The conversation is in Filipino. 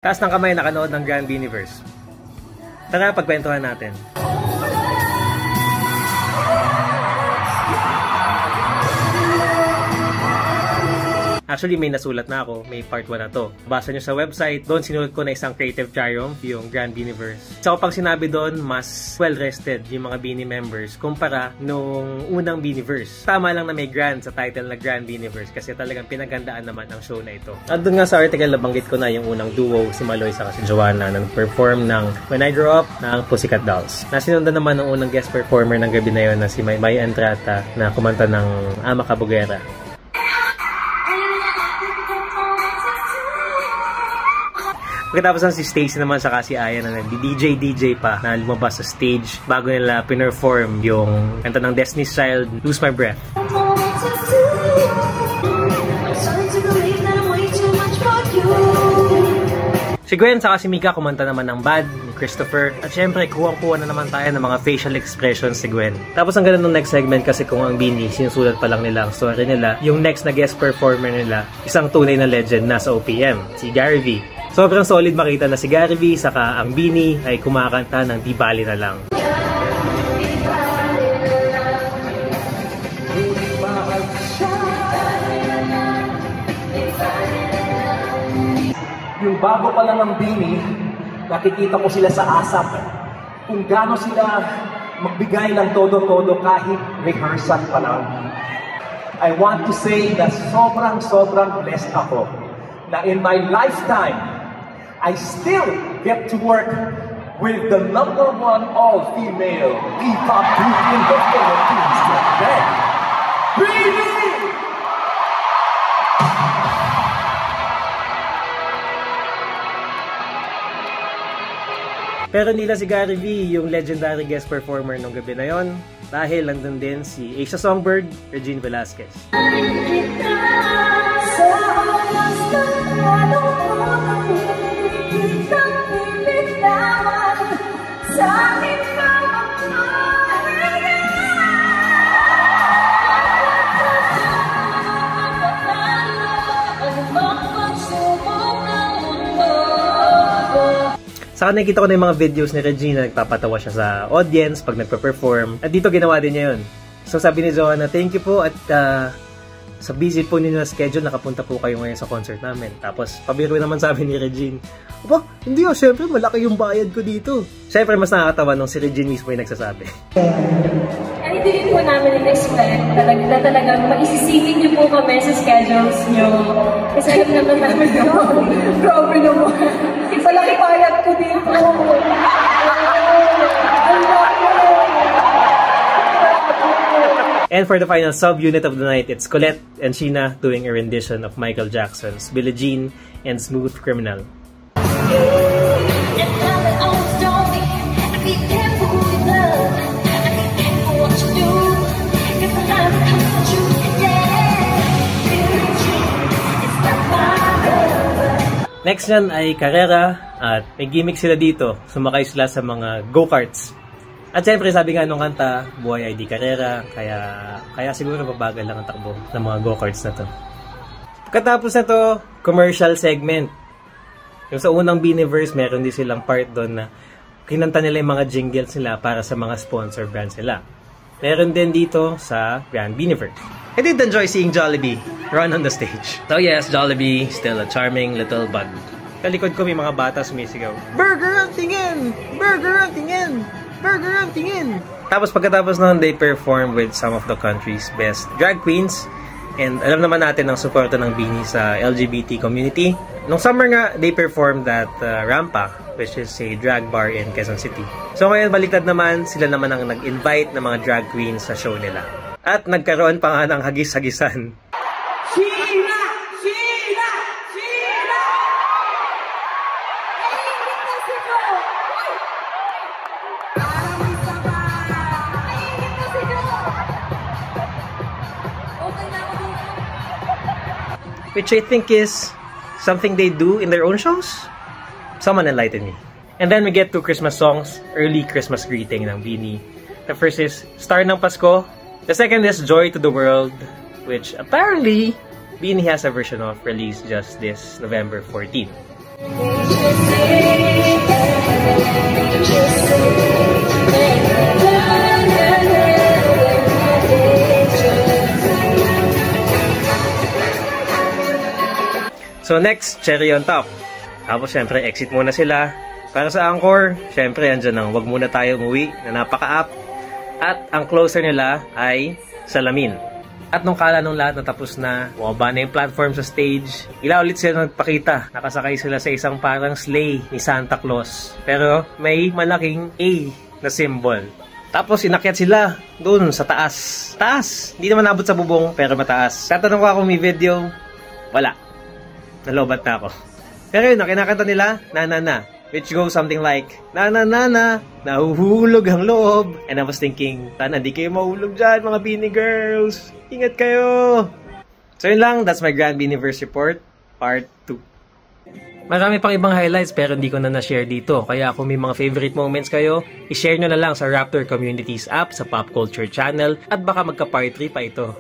Taas ng kamay nakanood ng Grand Beaniverse. Tara, pagkwentuhan natin. Actually, may nasulat na ako. May part 1 na to. Basa nyo sa website. Doon sinulat ko na isang creative triumph, yung Grand Beaniverse. So, pag sinabi doon, mas well-rested yung mga Beanie members kumpara nung unang Beaniverse. Tama lang na may Grand sa title na Grand Beaniverse kasi talagang pinagandaan naman ang show na ito. At doon nga sa article, nabanggit ko na yung unang duo, si Maloy sa si Joanna, nang perform ng When I Grow Up ng Pussycat Dolls. Nasinundan naman ng unang guest performer ng gabi na yun na si May Entrata na kumanta ng Ama Kabugera. Pagkatapos ng si Stacy naman saka si Aya na nag-DJ pa na lumabas sa stage bago nila pinerform yung kanta ng Destiny's Child, Lose My Breath. Si Gwen saka si Mika kumanta naman ng Bad, ni Christopher. At syempre, kuha-kuha na naman tayo ng mga facial expressions si Gwen. Tapos ang ganda ng next segment kasi kung ang Beanie, sinusulat pa lang nila ang story nila. Yung next na guest performer nila, isang tunay na legend na sa OPM, si Gary V. Sobrang solid makita na si Gary V saka ang Beanie ay kumakanta ng Di Bali Na Lang. Yung bago pa lang ng Beanie, nakikita ko sila sa ASAP. Kung gaano sila magbigay ng todo-todo kahit rehearsal pa lang. I want to say na sobrang blessed ako na in my lifetime, I still get to work with the #1 all-female P-pop group in the Philippines today. Beanie! Pero nila si Gary V, yung legendary guest performer nung gabi na yon, dahil nandun din si Asia Songbird, Regine Velasquez. Saka nakikita ko na yung mga videos ni Regina, nagpapatawa siya sa audience pag nagpa-perform. At dito ginawa din niya yun. So sabi ni Joanna, thank you po at sa busy po ninyo na schedule, nakapunta po kayo ngayon sa concert namin. Tapos pabiro naman sabi ni Regine, aba, hindi ah, syempre malaki yung bayad ko dito. Syempre mas nakakatawa nung si Regine mismo yung nagsasabi. Ay, hindi po namin in-expect talagang maisisingin niyo po kami sa schedules niyo. Kasi alam naman namin naman, grabe naman. Malaki bayad ko dito. And for the final sub-unit of the night, it's Colette and Sheena doing a rendition of Michael Jackson's Billie Jean and Smooth Criminal. Next yan ay karera at may gimmick sila dito. Sumakay sila sa mga go-karts. At syempre sabi nga nung kanta, buhay ay di karera, kaya siguro mabagal lang ang takbo ng mga go-karts na to. Pagkatapos na to, commercial segment. Yung sa unang Beaniverse, meron din silang part doon na kinanta nila yung mga jingles nila para sa mga sponsor brands nila. Meron din dito sa Grand Beaniverse. I did enjoy seeing Jollibee run on the stage. So yes, Jollibee, still a charming little bug. Kalikod ko may mga bata sumisigaw, "Burger ang tingin! Burger ang tingin! Burger ang tingin!" Tapos pagkatapos nun, they perform with some of the country's best drag queens. And alam naman natin ang suporta ng Beanie sa LGBT community. Nung summer nga, they performed at Rampa, which is a drag bar in Quezon City. So ngayon, baliktad naman, sila naman ang nag-invite ng mga drag queens sa show nila. At nagkaroon pa nga ng hagis-hagisan. Sheena! Sheena! Sheena! Which I think is something they do in their own shows. Someone enlighten me. And then we get to Christmas songs, early Christmas greeting ng Beanie. The first is Star ng Pasko. The second is Joy to the World, which apparently Beanie has a version of, released just this November 14. So next, cherry on top. Tapos syempre, exit muna sila. Para sa encore, syempre, andyan ang wag muna tayo umuwi na napaka-up. At ang closer nila ay salamin. At nung kala nung lahat natapos na, bumaba na yung platform sa stage, ila ulit sila nagpakita. Nakasakay sila sa isang parang sleigh ni Santa Claus. Pero may malaking A na symbol. Tapos inakyat sila doon sa taas. Taas! Hindi naman nabot sa bubong, pero mataas. Tatanong ko ako may video, wala. Nalobat na ako. Pero yun, kinakanta nila, na. Which goes something like, na, nahuhulog ang loob. And I was thinking, sana di kayo mahulog dyan, mga Beanie Girls. Ingat kayo! So yun lang, that's my Grand Beanieverse Report, Part 2. Marami pang ibang highlights pero hindi ko na na-share dito. Kaya kung may mga favorite moments kayo, i-share nyo na lang sa Raptor Communities app, sa Pop Culture Channel, at baka magka-part 3 pa ito.